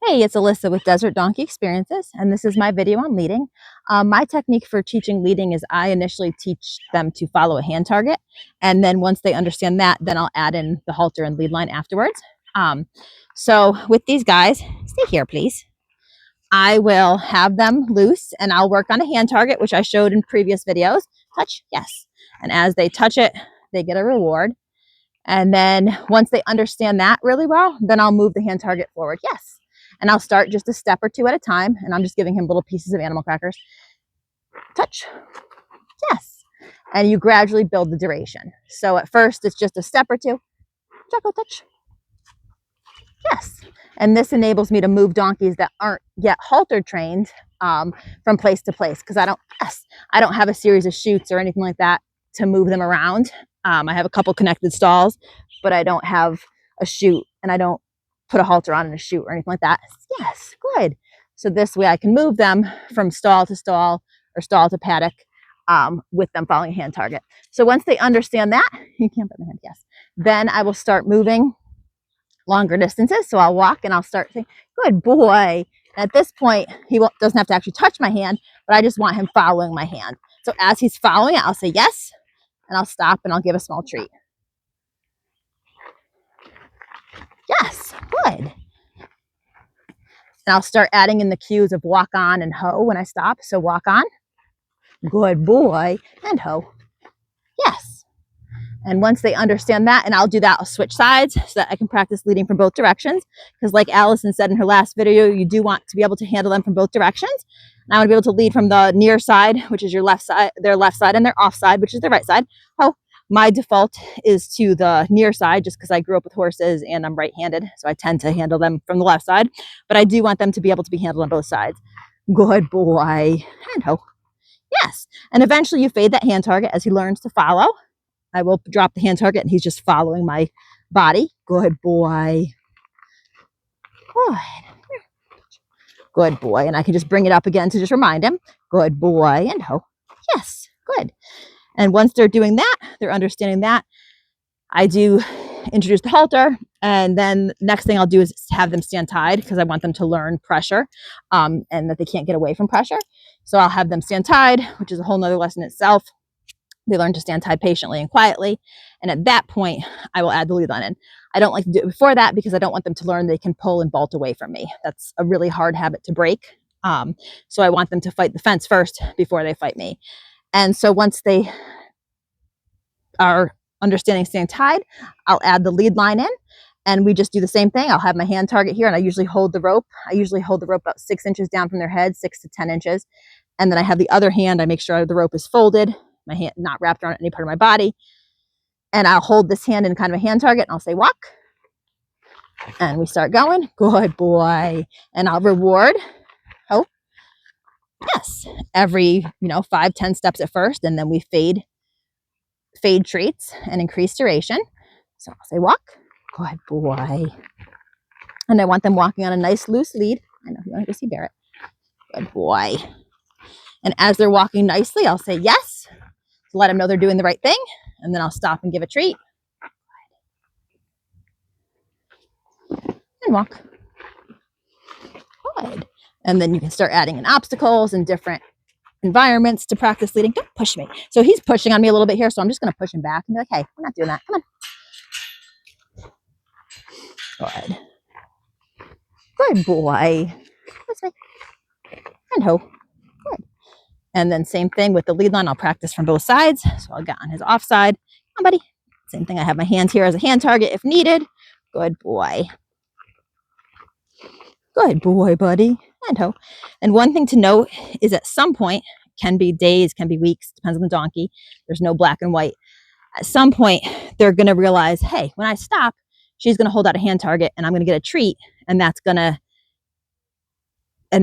Hey, it's Alyssa with Desert Donkey Experiences, and this is my video on leading. My technique for teaching leading is I initially teach them to follow a hand target, and then once they understand that, then I'll add in the halter and lead line afterwards. So with these guys, stay here, please. I will have them loose, and I'll work on a hand target, which I showed in previous videos. Touch, yes. And as they touch it, they get a reward. And then once they understand that really well, then I'll move the hand target forward. Yes. And I'll start just a step or two at a time. And I'm just giving him little pieces of animal crackers. Touch. Yes. And you gradually build the duration. So at first, it's just a step or two. Jocko, touch. Yes. And this enables me to move donkeys that aren't yet halter trained from place to place, because I don't have a series of chutes or anything like that to move them around. I have a couple connected stalls, but I don't have a chute, and I don't put a halter on in a chute or anything like that. Yes, good. So this way I can move them from stall to stall or stall to paddock with them following a hand target. So once they understand that, you can't put the hand, yes. Then I will start moving longer distances. So I'll walk and I'll start saying, good boy. And at this point, he doesn't have to actually touch my hand, but I just want him following my hand. So as he's following it, I'll say yes, and I'll stop and I'll give a small treat. Yes, good. And I'll start adding in the cues of walk on and ho when I stop. So walk on, good boy, and ho. Yes. And once they understand that, and I'll do that, I'll switch sides so that I can practice leading from both directions. Because like Allison said in her last video, you do want to be able to handle them from both directions. And I want to be able to lead from the near side, which is your left side, their left side, and their off side, which is their right side. Oh, my default is to the near side just because I grew up with horses and I'm right-handed. So I tend to handle them from the left side. But I do want them to be able to be handled on both sides. Good boy. And ho. Yes. And eventually you fade that hand target as he learns to follow. I will drop the hand target and he's just following my body. Good boy. Good. Good boy. And I can just bring it up again to just remind him. Good boy. And ho. Yes. Good. And once they're doing that, they're understanding that, I do introduce the halter. And then next thing I'll do is have them stand tied because I want them to learn pressure and that they can't get away from pressure. So I'll have them stand tied, which is a whole nother lesson itself. They learn to stand tied patiently and quietly. And at that point, I will add the lead line in. I don't like to do it before that because I don't want them to learn they can pull and bolt away from me. That's a really hard habit to break. So I want them to fight the fence first before they fight me. And so once they are understanding staying tied, I'll add the lead line in. And we just do the same thing. I'll have my hand target here and I usually hold the rope. I usually hold the rope about 6 inches down from their head, 6 to 10 inches. And then I have the other hand. I make sure the rope is folded, my hand not wrapped around any part of my body. And I'll hold this hand in kind of a hand target and I'll say walk. And we start going. Good boy. And I'll reward. Oh, yes. Every, 5-10 steps at first. And then we fade treats and increase duration. So I'll say walk. Good boy. And I want them walking on a nice loose lead. I know you want to go see Barrett. Good boy. And as they're walking nicely, I'll say yes to let them know they're doing the right thing. And then I'll stop and give a treat. And walk. Good. And then you can start adding in obstacles and different environments to practice leading. Don't push me. So he's pushing on me a little bit here, so I'm just going to push him back and be like, hey, we're not doing that. Come on. Good. Good boy. This way. And ho. Good. And then same thing with the lead line. I'll practice from both sides. So I'll get on his off side. Come on, buddy. Same thing. I have my hand here as a hand target if needed. Good boy. Good boy, buddy. And ho. And one thing to note is at some point, can be days, can be weeks, depends on the donkey. There's no black and white. At some point, they're going to realize, hey, when I stop, she's going to hold out a hand target and I'm going to get a treat. And they're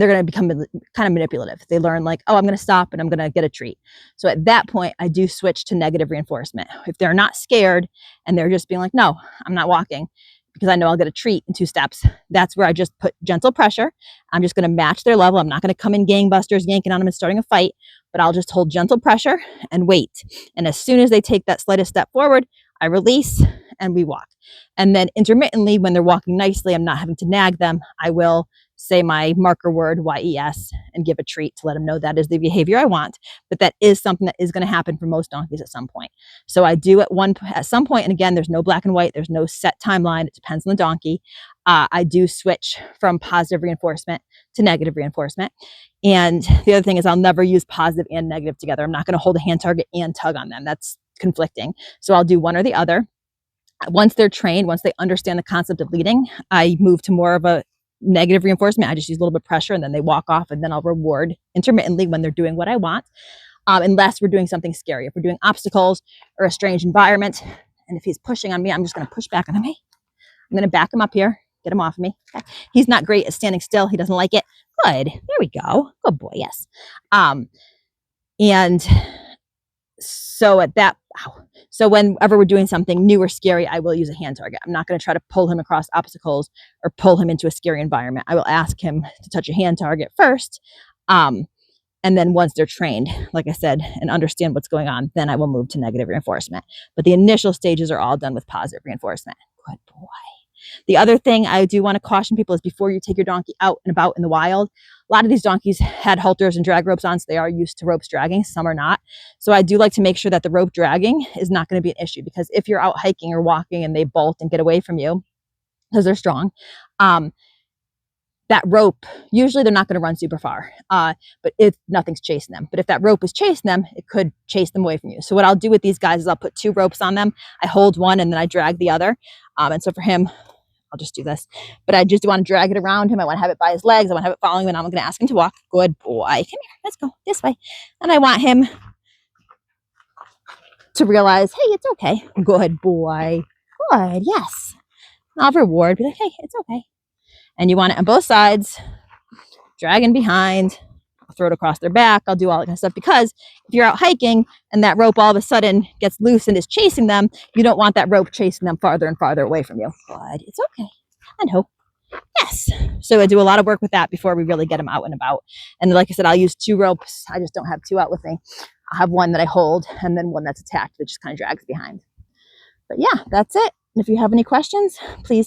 going to become kind of manipulative. They learn like, oh, I'm going to stop and I'm going to get a treat. So at that point, I do switch to negative reinforcement. If they're not scared and they're just being like, no, I'm not walking because I know I'll get a treat in 2 steps. That's where I just put gentle pressure. I'm just going to match their level. I'm not going to come in gangbusters, yanking on them and starting a fight, but I'll just hold gentle pressure and wait. And as soon as they take that slightest step forward, I release and we walk. And then intermittently, when they're walking nicely, I'm not having to nag them, I will say my marker word, YES, and give a treat to let them know that is the behavior I want. But that is something that is going to happen for most donkeys at some point. So I do at some point, and again, there's no black and white, there's no set timeline, it depends on the donkey. I do switch from positive reinforcement to negative reinforcement. And the other thing is I'll never use positive and negative together. I'm not going to hold a hand target and tug on them. That's conflicting. So I'll do one or the other. Once they're trained, once they understand the concept of leading, I move to more of a negative reinforcement. I just use a little bit of pressure and then they walk off, and then I'll reward intermittently when they're doing what I want. Unless we're doing something scary. If we're doing obstacles or a strange environment, and if he's pushing on me, I'm just going to push back on him. Hey, I'm going to back him up here, get him off of me. Okay. He's not great at standing still. He doesn't like it. Good. There we go. Good boy. Yes. And so at that, so whenever we're doing something new or scary, I will use a hand target. I'm not going to try to pull him across obstacles or pull him into a scary environment. I will ask him to touch a hand target first. And then once they're trained, like I said, and understand what's going on, then I will move to negative reinforcement. But the initial stages are all done with positive reinforcement. Good boy. The other thing I do want to caution people is before you take your donkey out and about in the wild, a lot of these donkeys had halters and drag ropes on, so they are used to ropes dragging. Some are not. So I do like to make sure that the rope dragging is not going to be an issue, because if you're out hiking or walking and they bolt and get away from you because they're strong, that rope, usually they're not going to run super far, but if nothing's chasing them. But if that rope is chasing them, it could chase them away from you. So what I'll do with these guys is I'll put 2 ropes on them. I hold one and then I drag the other. And so for him, I'll just do this. But I just want to drag it around him. I want to have it by his legs. I want to have it following him. And I'm going to ask him to walk. Good boy. Come here. Let's go this way. And I want him to realize, hey, it's okay. Good boy. Good. Yes. And I'll reward. Be like, hey, it's okay. And you want it on both sides, dragging behind. I'll throw it across their back. I'll do all that kind of stuff, because if you're out hiking and that rope all of a sudden gets loose and is chasing them, you don't want that rope chasing them farther and farther away from you. But it's okay. And hope. Yes. So I do a lot of work with that before we really get them out and about. And like I said, I'll use 2 ropes. I just don't have 2 out with me. I'll have one that I hold and then one that's attached that just kind of drags behind. But yeah, that's it. And if you have any questions, please